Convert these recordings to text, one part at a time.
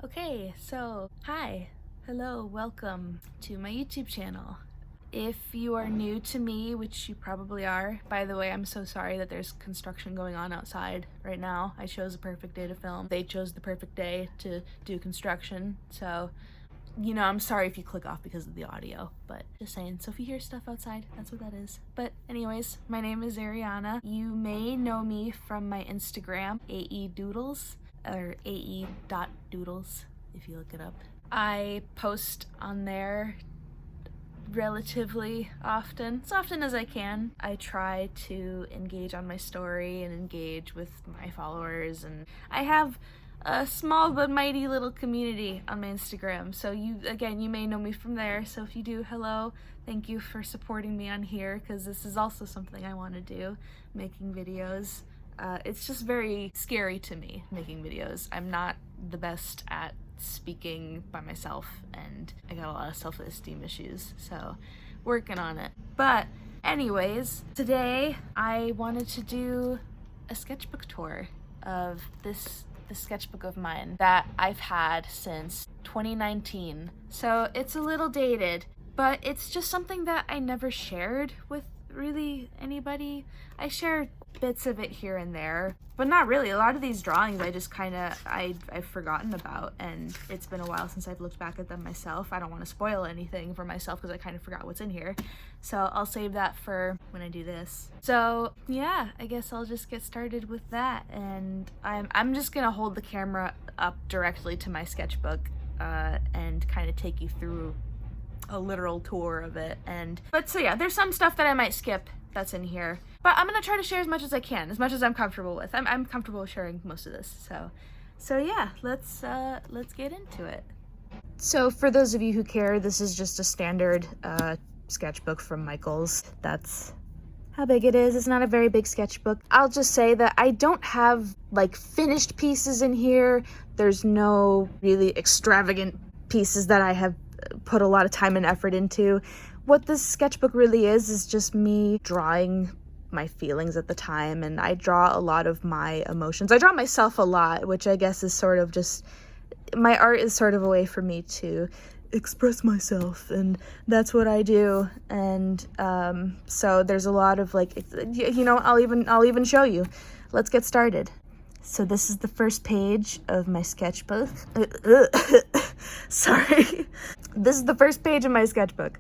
Okay, so hi, hello, welcome to my YouTube channel. If you are new to me, which you probably are, by the way, I'm so sorry that there's construction going on outside right now. I chose the perfect day to film. They chose the perfect day to do construction, so I'm sorry if you click off because of the audio, but just saying. So if you hear stuff outside, that's what that is. But anyways, my name is Arianna. You may know me from my Instagram, aedoodles, or ae.doodles, if you look it up. I post on there relatively often, as often as I can. I try to engage on my story and engage with my followers, and I have a small but mighty little community on my Instagram, so you may know me from there. So if you do, hello, thank you for supporting me on here, because this is also something I want to do, making videos. It's just very scary to me, making videos. I'm not the best at speaking by myself, and I got a lot of self-esteem issues, so working on it. But anyways, today I wanted to do a sketchbook tour of the sketchbook of mine that I've had since 2019. So it's a little dated, but it's just something that I never shared with really anybody. I share bits of it here and there, but not really. A lot of these drawings I just I've forgotten about, and it's been a while since I've looked back at them myself. I don't want to spoil anything for myself because I kind of forgot what's in here, so I'll save that for when I do this. So yeah, I guess I'll just get started with that, and I'm just gonna hold the camera up directly to my sketchbook and kind of take you through a literal tour of it. But so yeah, there's some stuff that I might skip that's in here, but I'm gonna try to share as much as I can, as much as I'm comfortable with. I'm comfortable sharing most of this, so yeah, let's get into it. So for those of you who care, this is just a standard sketchbook from Michaels. That's how big it is. It's not a very big sketchbook. I'll just say that I don't have like finished pieces in here. There's no really extravagant pieces that I have put a lot of time and effort into. What this sketchbook really is just me drawing my feelings at the time, and I draw a lot of my emotions. I draw myself a lot, which I guess is sort of just, my art is sort of a way for me to express myself, and that's what I do. And so there's a lot of like, I'll even show you. Let's get started. So this is the first page of my sketchbook. Sorry. This is the first page of my sketchbook.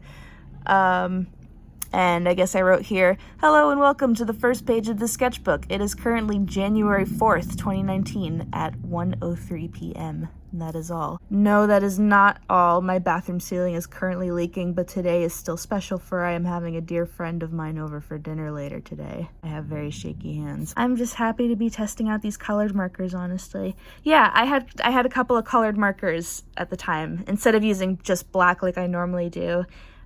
And I guess I wrote here, hello and welcome to the first page of the sketchbook. It is currently January 4th, 2019 at 1:03 p.m. That is all. No, that is not all. My bathroom ceiling is currently leaking, but today is still special, for I am having a dear friend of mine over for dinner later today. I have very shaky hands. I'm just happy to be testing out these colored markers, honestly. Yeah, I had a couple of colored markers at the time. Instead of using just black like I normally do,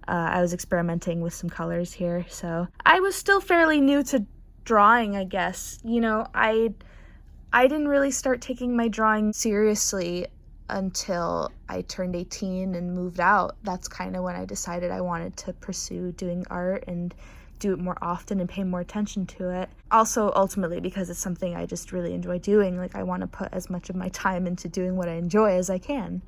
I was experimenting with some colors here. So I was still fairly new to drawing, I guess. I didn't really start taking my drawing seriously until I turned 18 and moved out. That's kind of when I decided I wanted to pursue doing art and do it more often and pay more attention to it. Also, ultimately, because it's something I just really enjoy doing. Like, I want to put as much of my time into doing what I enjoy as I can.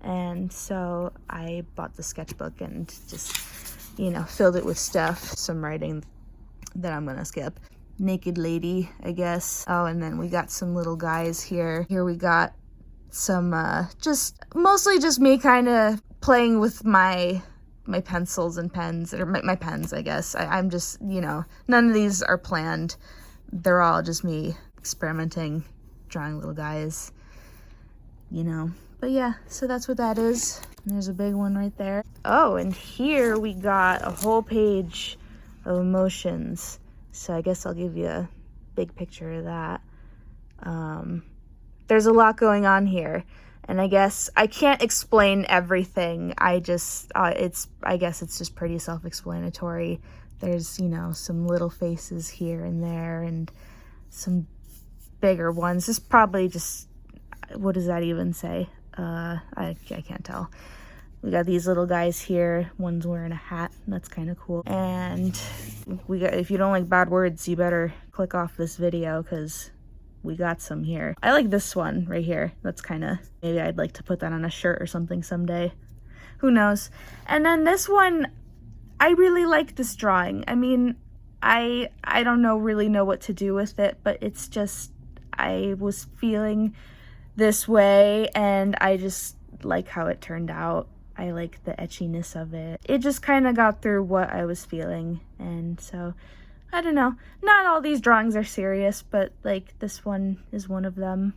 And so I bought the sketchbook and just, filled it with stuff. Some writing that I'm gonna skip. Naked lady, I guess. Oh, and then we got some little guys here. Here we got some, mostly just me kind of playing with my pencils and pens, or my pens, I guess. I'm just, none of these are planned. They're all just me experimenting, drawing little guys, But yeah, so that's what that is. And there's a big one right there. Oh, and here we got a whole page of emotions. So I guess I'll give you a big picture of that. There's a lot going on here. And I guess I can't explain everything. I guess it's just pretty self-explanatory. There's, some little faces here and there and some bigger ones. This is probably just, what does that even say? I can't tell. We got these little guys here. One's wearing a hat. That's kind of cool. And if you don't like bad words, you better click off this video, because we got some here. I like this one right here. That's kind of, maybe I'd like to put that on a shirt or something someday. Who knows? And then this one, I really like this drawing. I mean, I don't really know what to do with it, but it's just, I was feeling this way and I just like how it turned out. I like the etchiness of it. It just kind of got through what I was feeling, and so I don't know. Not all these drawings are serious, but like this one is one of them.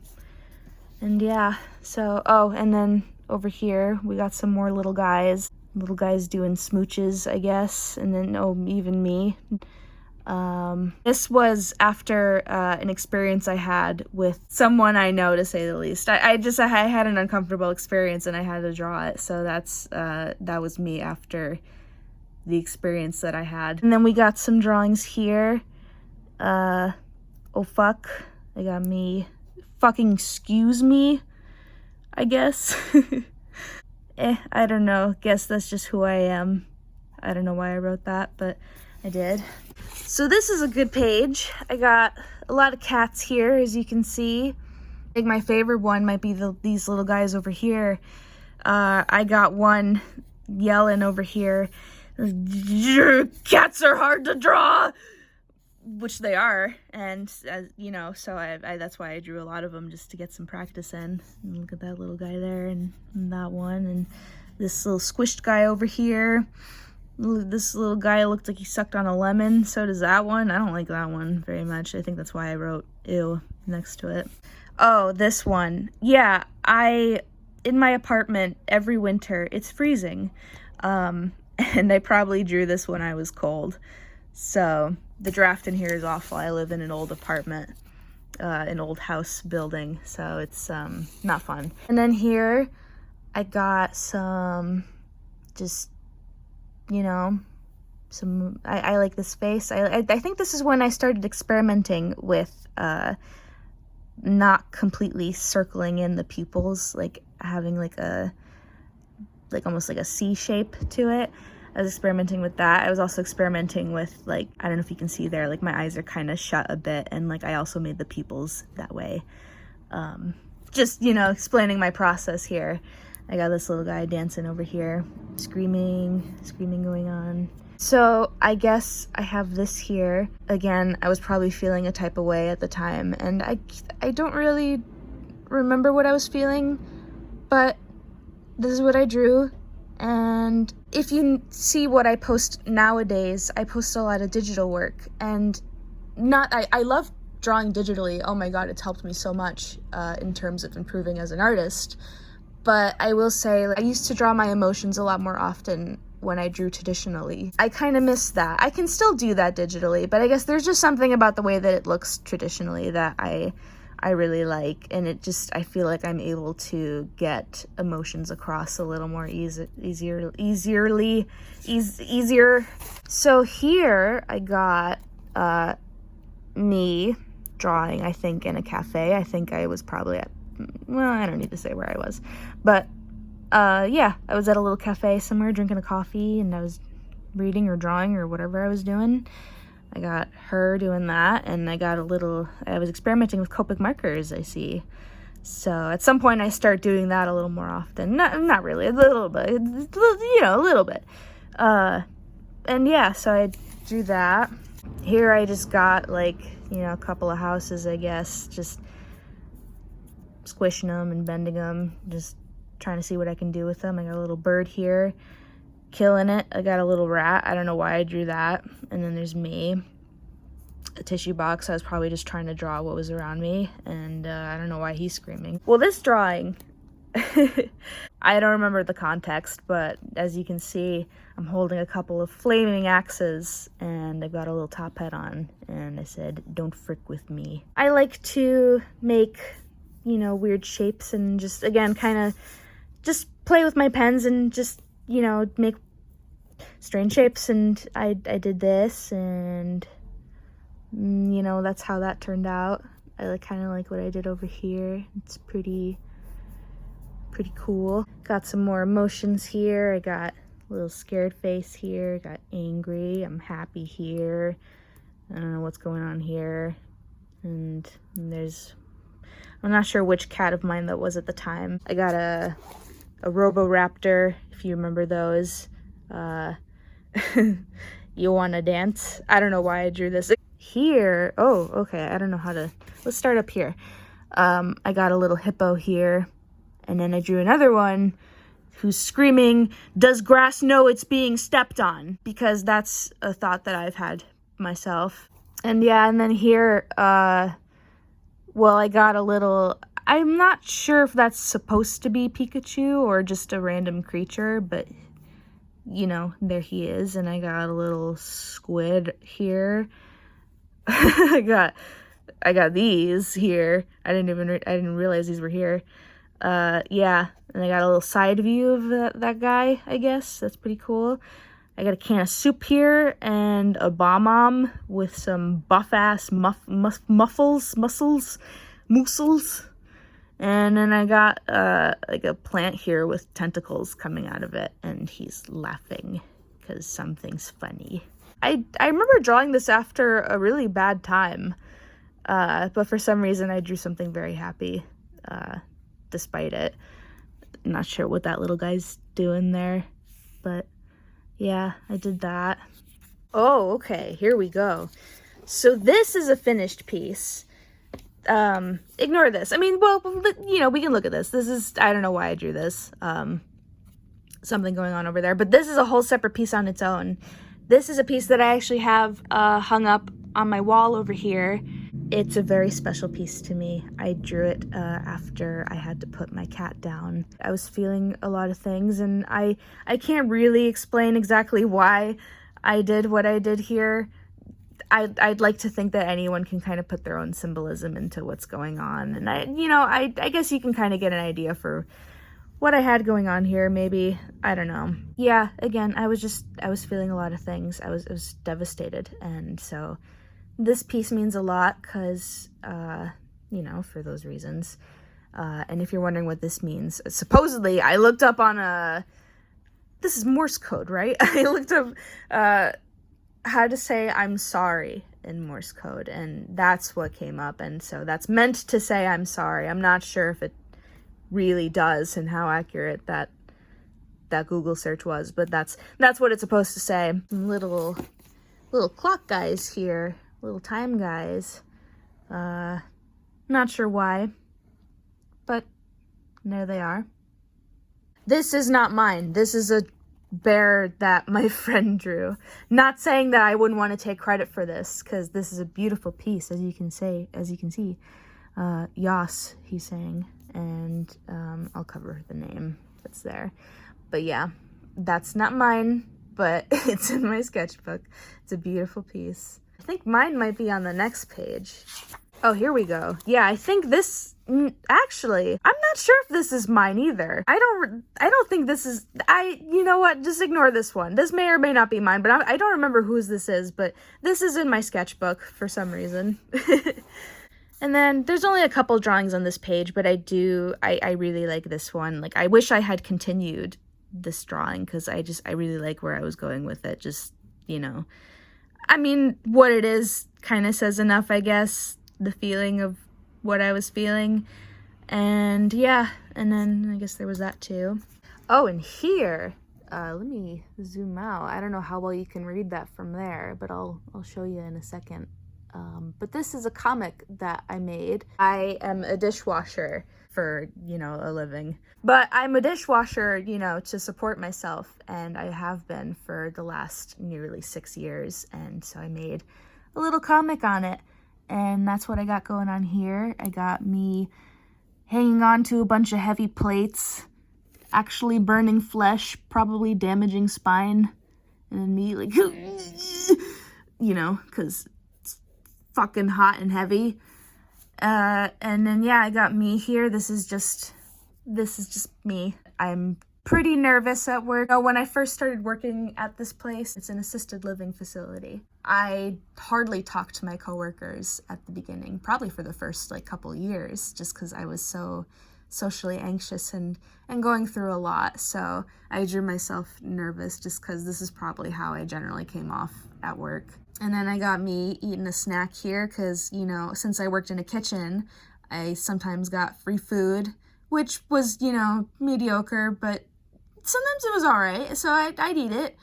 And yeah, so, oh, and then over here we got some more little guys doing smooches, I guess, and then, oh, even me. This was after an experience I had with someone I know, to say the least. I had an uncomfortable experience and I had to draw it, so that was me after the experience that I had. And then we got some drawings here. Oh fuck, they got me. Fucking excuse me, I guess. I don't know. Guess that's just who I am. I don't know why I wrote that, but I did. So this is a good page. I got a lot of cats here, as you can see. I think my favorite one might be these little guys over here. I got one yelling over here, "Cats are hard to draw," which they are, and you know, so I that's why I drew a lot of them, just to get some practice in. And look at that little guy there, and that one, and this little squished guy over here. This little guy looked like he sucked on a lemon. So does that one. I don't like that one very much. I think that's why I wrote ew next to it. Oh, this one. Yeah, in my apartment every winter it's freezing, and I probably drew this when I was cold. So the draft in here is awful. I live in an old apartment, an old house building, so it's not fun. And then here I got some, just, you know, some, I like this face. I think this is when I started experimenting with not completely circling in the pupils, like having like almost like a C shape to it. I was experimenting with that. I was also experimenting with, like, I don't know if you can see there, like my eyes are kind of shut a bit, and like I also made the pupils that way. Just, you know, explaining my process here. I got this little guy dancing over here, screaming going on. So I guess I have this here. Again, I was probably feeling a type of way at the time, and I don't really remember what I was feeling, but this is what I drew. And if you see what I post nowadays, I post a lot of digital work, and I love drawing digitally. Oh my god, it's helped me so much in terms of improving as an artist. But I will say, like, I used to draw my emotions a lot more often when I drew traditionally. I kind of miss that. I can still do that digitally, but I guess there's just something about the way that it looks traditionally that I really like, and it just, I feel like I'm able to get emotions across a little more easier. So here I got me drawing, I think, in a cafe. I think I was probably at, well, I don't need to say where I was, but yeah, I was at a little cafe somewhere drinking a coffee, and I was reading or drawing or whatever I was doing. I got her doing that, and I was experimenting with Copic markers, I see. So at some point I start doing that a little more often. Not really, a little bit, you know, a little bit. And yeah, so I drew that. Here I just got, like, you know, a couple of houses, I guess, just squishing them and bending them, just trying to see what I can do with them. I got a little bird here, killing it. I got a little rat. I don't know why I drew that. And then there's me, a tissue box. I was probably just trying to draw what was around me, and I don't know why he's screaming. Well, this drawing, I don't remember the context, but as you can see, I'm holding a couple of flaming axes, and I've got a little top hat on, and I said, "Don't frick with me." I like to make, you know, weird shapes, and just, again, kind of just play with my pens and just, you know, make strange shapes. And I did this, and you know, that's how that turned out. I kind of like what I did over here. It's pretty cool. Got some more emotions here. I got a little scared face here, got angry, I'm happy here. I don't know what's going on here. And there's I'm not sure which cat of mine that was at the time. I got a Roboraptor, if you remember those. You wanna dance? I don't know why I drew this. Here, oh, okay, I don't know how to, let's start up here. I got a little hippo here, and then I drew another one who's screaming, "Does grass know it's being stepped on?" Because that's a thought that I've had myself. And yeah, and then here, well, I got a little, I'm not sure if that's supposed to be Pikachu or just a random creature, but you know, there he is. And I got a little squid here. I got these here. I didn't realize these were here. Yeah, and I got a little side view of that guy, I guess. That's pretty cool. I got a can of soup here and a bomb with some buff-ass mussels. And then I got like a plant here with tentacles coming out of it, and he's laughing because something's funny. I remember drawing this after a really bad time, but for some reason I drew something very happy despite it. Not sure what that little guy's doing there, but yeah, I did that. Oh, okay, here we go. So this is a finished piece. Ignore this. I mean, well, you know, we can look at this. This is, I don't know why I drew this. Something going on over there, but this is a whole separate piece on its own. This is a piece that I actually have hung up on my wall over here. It's a very special piece to me. I drew it after I had to put my cat down. I was feeling a lot of things, and I can't really explain exactly why I did what I did here. I'd like to think that anyone can kind of put their own symbolism into what's going on. And I guess you can kind of get an idea for what I had going on here, maybe. I don't know. Yeah, again, I was feeling a lot of things. I was devastated. And so this piece means a lot because, you know, for those reasons. And if you're wondering what this means, supposedly I looked up on this is Morse code, right? I looked up, how to say I'm sorry in Morse code, and that's what came up. And so that's meant to say I'm sorry. I'm not sure if it really does and how accurate that Google search was, but that's what it's supposed to say. Little clock guys here, little time guys. Not sure why, but there they are. This is not mine. This is a bear that my friend drew. Not saying that I wouldn't want to take credit for this, because this is a beautiful piece, as you can see. Yas, he's saying, and I'll cover the name that's there. But yeah, that's not mine, but it's in my sketchbook. It's a beautiful piece. I think mine might be on the next page. Oh, here we go. Yeah, I think this, actually, I'm not sure if this is mine either. I don't think this is, you know what, just ignore this one. This may or may not be mine, but I don't remember whose this is, but this is in my sketchbook for some reason. And then there's only a couple drawings on this page, but I really like this one. Like, I wish I had continued this drawing, because I really like where I was going with it. Just, you know, I mean, what it is kind of says enough, I guess. The feeling of what I was feeling. And yeah, and then I guess there was that too. Oh, and here, let me zoom out. I don't know how well you can read that from there, but I'll show you in a second. But this is a comic that I made. I am a dishwasher for, you know, a living. But I'm a dishwasher, you know, to support myself, and I have been for the last nearly 6 years. And so I made a little comic on it. And that's what I got going on here. I got me hanging on to a bunch of heavy plates, actually burning flesh, probably damaging spine, and then me like, you know, because it's fucking hot and heavy. And then, yeah, I got me here. This is just me. I'm pretty nervous at work. When I first started working at this place, it's an assisted living facility. I hardly talked to my coworkers at the beginning, probably for the first couple years, just because I was so socially anxious and going through a lot. So I drew myself nervous just because this is probably how I generally came off at work. And then I got me eating a snack here because, you know, since I worked in a kitchen, I sometimes got free food, which was, you know, mediocre, but sometimes it was alright, so I'd eat it.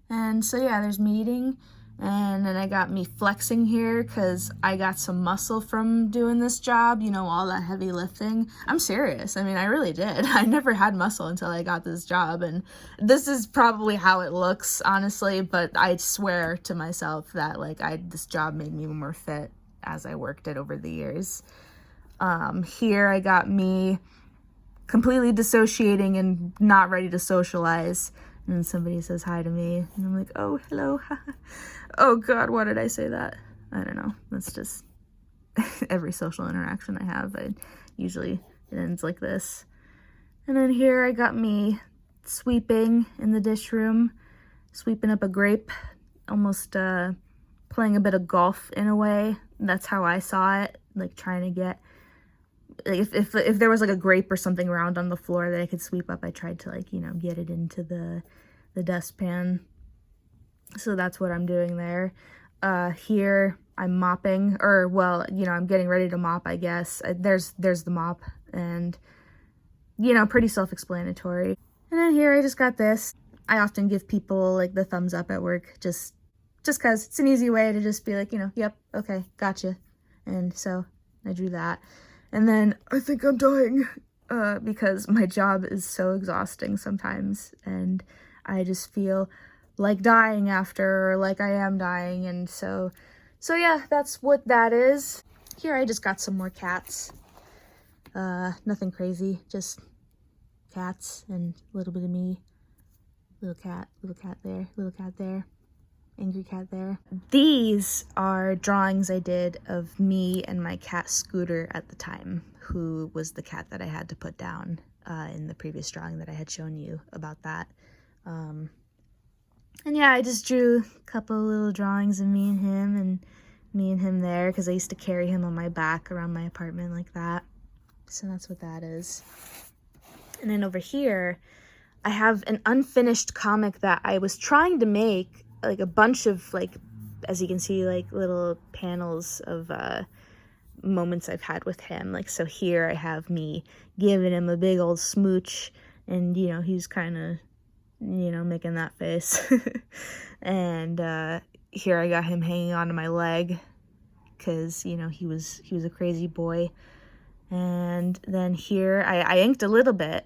And so yeah, there's me eating. And then I got me flexing here because I got some muscle from doing this job, you know, all that heavy lifting. I'm serious. I mean, I really did. I never had muscle until I got this job, and this is probably how it looks, honestly, but I swear to myself that, like, this job made me more fit as I worked it over the years. Here I got me completely dissociating and not ready to socialize. And then somebody says hi to me, and I'm like, oh, hello. Oh, God, why did I say that? I don't know. That's just every social interaction I have. Usually it ends like this. And then here I got me sweeping in the dish room, sweeping up a grape, almost playing a bit of golf in a way. That's how I saw it, like trying to get, like if there was like a grape or something around on the floor that I could sweep up, I tried to, like, you know, get it into the dustpan. So that's what I'm doing there. Here I'm mopping, or well, you know, I'm getting ready to mop, I guess. There's the mop, and you know, pretty self-explanatory. And then here I just got this. I often give people like the thumbs up at work, just cause it's an easy way to just be like, you know, yep, okay, gotcha. And so I drew that. And then I think I'm dying because my job is so exhausting sometimes, and I just feel like dying after, or like I am dying. And so yeah, that's what that is. Here I just got some more cats. Nothing crazy, just cats and a little bit of me. Little cat there, little cat there, angry cat there. These are drawings I did of me and my cat Scooter at the time, who was the cat that I had to put down in the previous drawing that I had shown you about that. And yeah, I just drew a couple little drawings of me and him there, because I used to carry him on my back around my apartment like that. So that's what that is. And then over here, I have an unfinished comic that I was trying to make, like a bunch of, like, as you can see, like little panels of moments I've had with him. Like, so here I have me giving him a big old smooch, and, you know, he's kind of, you know, making that face. And here I got him hanging onto my leg because, you know, he was a crazy boy. And then here I inked a little bit.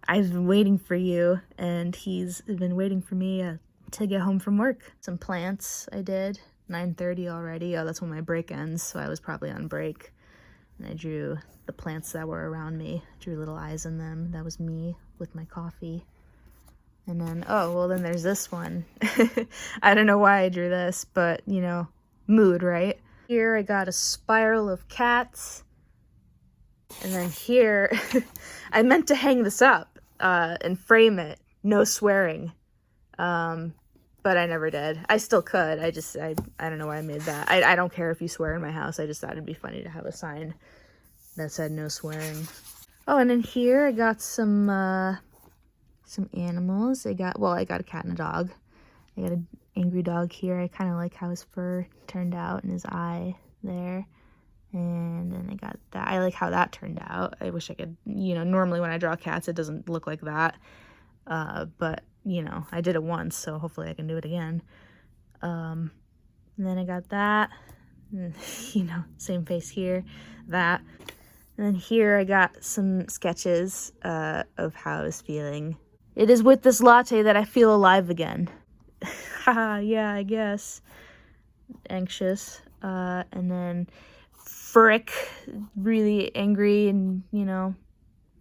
I've been waiting for you, and he's been waiting for me to get home from work. Some plants I did, 9:30 already. Oh, that's when my break ends, so I was probably on break. And I drew the plants that were around me, drew little eyes in them. That was me with my coffee. And then, oh, well, then there's this one. I don't know why I drew this, but, you know, mood, right? Here I got a spiral of cats. And then here, I meant to hang this up and frame it. No swearing. But I never did. I still could. I don't know why I made that. I don't care if you swear in my house. I just thought it'd be funny to have a sign that said no swearing. Oh, and in here I got some animals. I got a cat and a dog. I got an angry dog here. I kind of like how his fur turned out and his eye there. And then I got that. I like how that turned out. I wish I could, you know, normally when I draw cats, it doesn't look like that. But, you know, I did it once, so hopefully I can do it again. And then I got that. And, you know, same face here. That. And then here I got some sketches of how I was feeling. It is with this latte that I feel alive again. Haha, yeah, I guess. Anxious. And then frick, really angry, and, you know,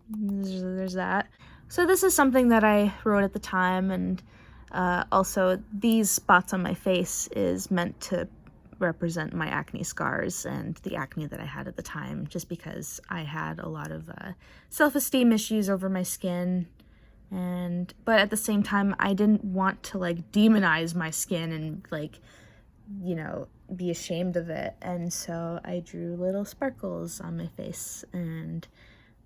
there's that. So this is something that I wrote at the time, and also these spots on my face is meant to represent my acne scars and the acne that I had at the time, just because I had a lot of self-esteem issues over my skin. But at the same time, I didn't want to, like, demonize my skin and, like, you know, be ashamed of it. And so I drew little sparkles on my face, and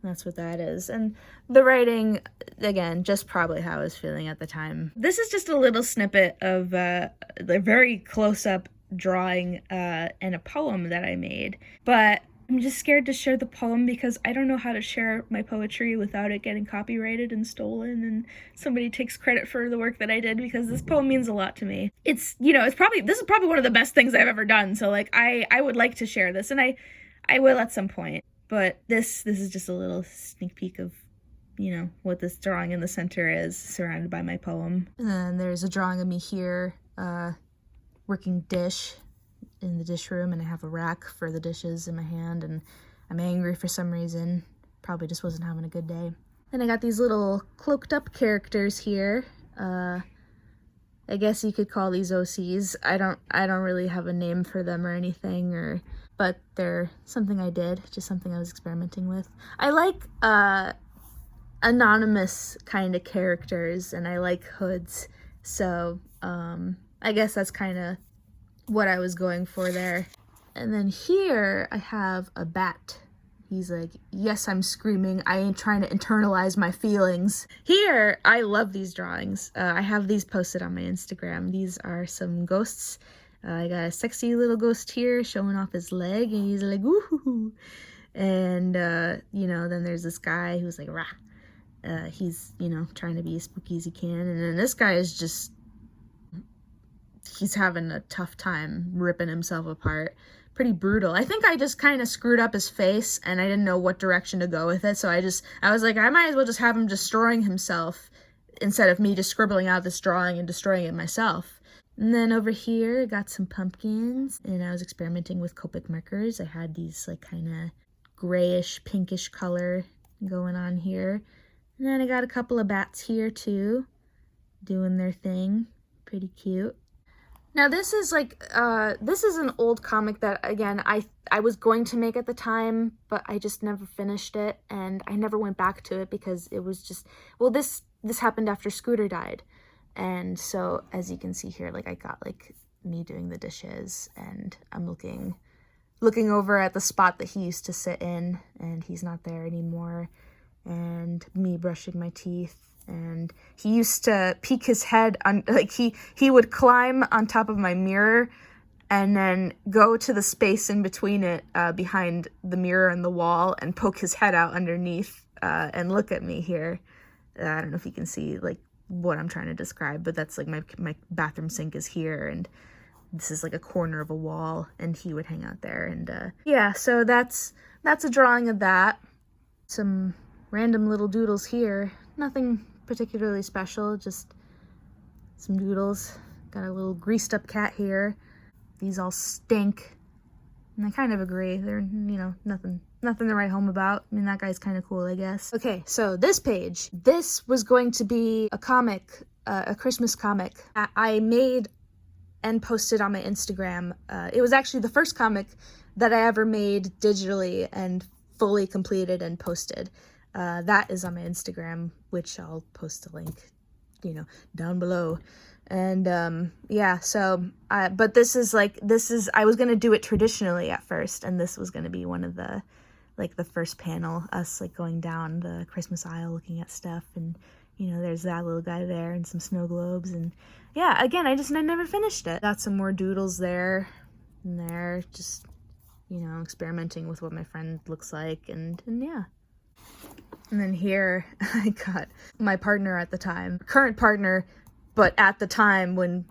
that's what that is. And the writing, again, just probably how I was feeling at the time. This is just a little snippet of the very close-up drawing and a poem that I made. But I'm just scared to share the poem because I don't know how to share my poetry without it getting copyrighted and stolen and somebody takes credit for the work that I did, because this poem means a lot to me. It's, you know, this is probably one of the best things I've ever done. So like I would like to share this, and I will at some point. But this is just a little sneak peek of, you know, what this drawing in the center is, surrounded by my poem. And then there's a drawing of me here, working dish in the dish room, and I have a rack for the dishes in my hand, and I'm angry for some reason. Probably just wasn't having a good day. Then I got these little cloaked up characters here. I guess you could call these OCs. I don't really have a name for them or anything, but they're something I did, just something I was experimenting with. I like anonymous kind of characters, and I like hoods, so I guess that's kind of what I was going for there. And then here I have a bat. He's like, yes, I'm screaming. I ain't trying to internalize my feelings. Here, I love these drawings. I have these posted on my Instagram. These are some ghosts. I got a sexy little ghost here showing off his leg, and he's like, ooh. And, you know, then there's this guy who's like, rah. He's, you know, trying to be as spooky as he can. And then this guy is just, he's having a tough time ripping himself apart. Pretty brutal. I think I just kind of screwed up his face, and I didn't know what direction to go with it. So I was like, I might as well just have him destroying himself instead of me just scribbling out this drawing and destroying it myself. And then over here, I got some pumpkins, and I was experimenting with Copic markers. I had these like kind of grayish, pinkish color going on here. And then I got a couple of bats here too, doing their thing. Pretty cute. Now this is like, this is an old comic that, again, I was going to make at the time, but I just never finished it, and I never went back to it because it was just, well, this happened after Scooter died. And so, as you can see here, like, I got, like, me doing the dishes, and I'm looking over at the spot that he used to sit in, and he's not there anymore, and me brushing my teeth. And he used to peek his head on, like, he would climb on top of my mirror and then go to the space in between it, behind the mirror and the wall, and poke his head out underneath and look at me here. I don't know if you can see, like, what I'm trying to describe, but that's, like, my bathroom sink is here, and this is, like, a corner of a wall, and he would hang out there. And, yeah, so that's a drawing of that. Some random little doodles here. Nothing particularly special, just some doodles. Got a little greased up cat here. These all stink, and I kind of agree. They're, you know, nothing to write home about. I mean, that guy's kind of cool, I guess. Okay, so this page, this was going to be a comic, a Christmas comic I made and posted on my Instagram. It was actually the first comic that I ever made digitally and fully completed and posted. That is on my Instagram, which I'll post a link, you know, down below. And, yeah, so, but I was going to do it traditionally at first, and this was going to be one of the, like, the first panel, us, like, going down the Christmas aisle looking at stuff, and, you know, there's that little guy there, and some snow globes, and, yeah, again, I never finished it. Got some more doodles there, and there, just, you know, experimenting with what my friend looks like, and yeah. And then here, I got my partner at the time, current partner, but at the time when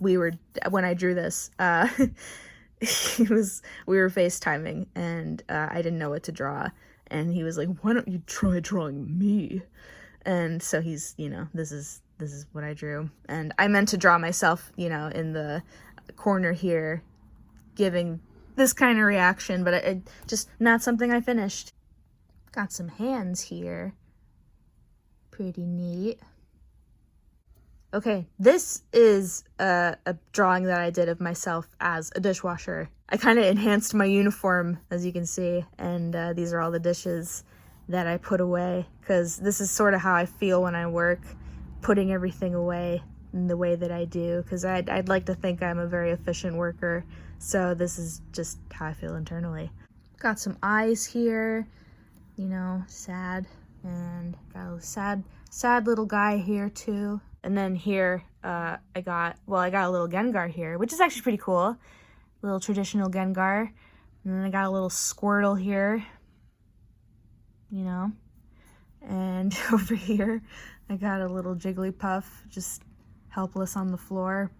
I drew this, we were FaceTiming, and I didn't know what to draw, and he was like, why don't you try drawing me? And so he's, you know, this is what I drew, and I meant to draw myself, you know, in the corner here, giving this kind of reaction, but it just not something I finished. Got some hands here. Pretty neat. Okay, this is a drawing that I did of myself as a dishwasher. I kind of enhanced my uniform, as you can see, and these are all the dishes that I put away, because this is sort of how I feel when I work, putting everything away in the way that I do, because I'd like to think I'm a very efficient worker, so this is just how I feel internally. Got some eyes here. You know, sad, and got a sad little guy here too. And then here, I got a little Gengar here, which is actually pretty cool. Little traditional Gengar. And then I got a little Squirtle here, you know. And over here, I got a little Jigglypuff, just helpless on the floor.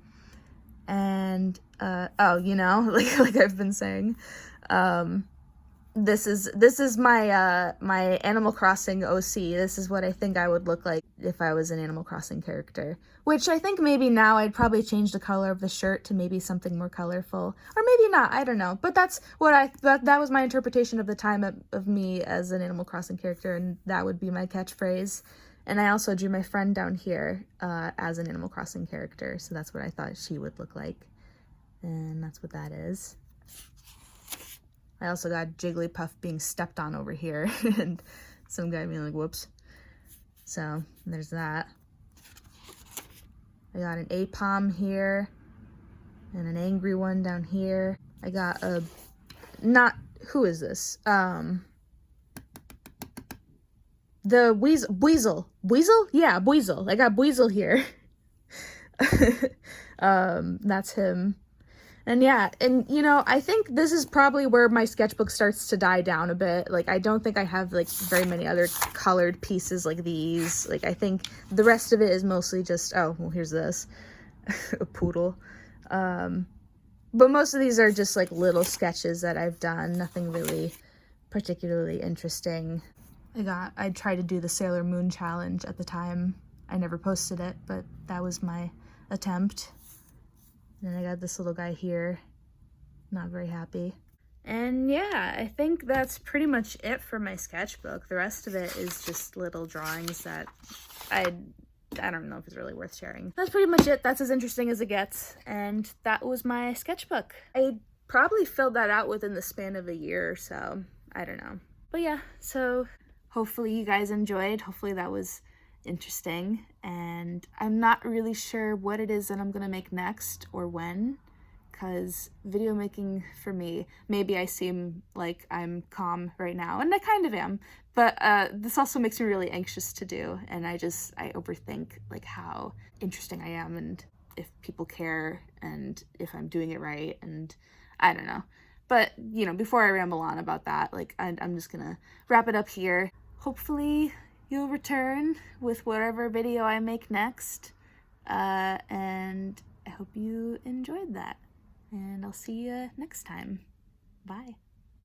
And, oh, you know, like I've been saying, this is my, my Animal Crossing OC. This is what I think I would look like if I was an Animal Crossing character. Which I think maybe now I'd probably change the color of the shirt to maybe something more colorful. Or maybe not, I don't know. But that's what that was my interpretation of the time of me as an Animal Crossing character, and that would be my catchphrase. And I also drew my friend down here as an Animal Crossing character, so that's what I thought she would look like. And that's what that is. I also got Jigglypuff being stepped on over here, and some guy being like, whoops. So, there's that. I got an Apom here, and an angry one down here. I got a, who is this? The Weasel. Weasel? Yeah, Weasel. I got Weasel here. That's him. And yeah, and you know, I think this is probably where my sketchbook starts to die down a bit. Like, I don't think I have like very many other colored pieces like these. Like, I think the rest of it is mostly just, oh, well, here's this. A poodle. But most of these are just like little sketches that I've done. Nothing really particularly interesting. I tried to do the Sailor Moon challenge at the time. I never posted it, but that was my attempt. And then I got this little guy here, not very happy. And yeah, I think that's pretty much it for my sketchbook. The rest of it is just little drawings that I don't know if it's really worth sharing. That's pretty much it. That's as interesting as it gets. And that was my sketchbook. I probably filled that out within the span of a year or so. I don't know. But yeah, so hopefully you guys enjoyed. Hopefully that was interesting. And I'm not really sure what it is that I'm gonna make next or when, because video making for me, maybe I seem like I'm calm right now, and I kind of am, but this also makes me really anxious to do, and I overthink like how interesting I am and if people care and if I'm doing it right, and I don't know. But, you know, before I ramble on about that, like, I'm just gonna wrap it up here. Hopefully you'll return with whatever video I make next, and I hope you enjoyed that, and I'll see you next time. Bye.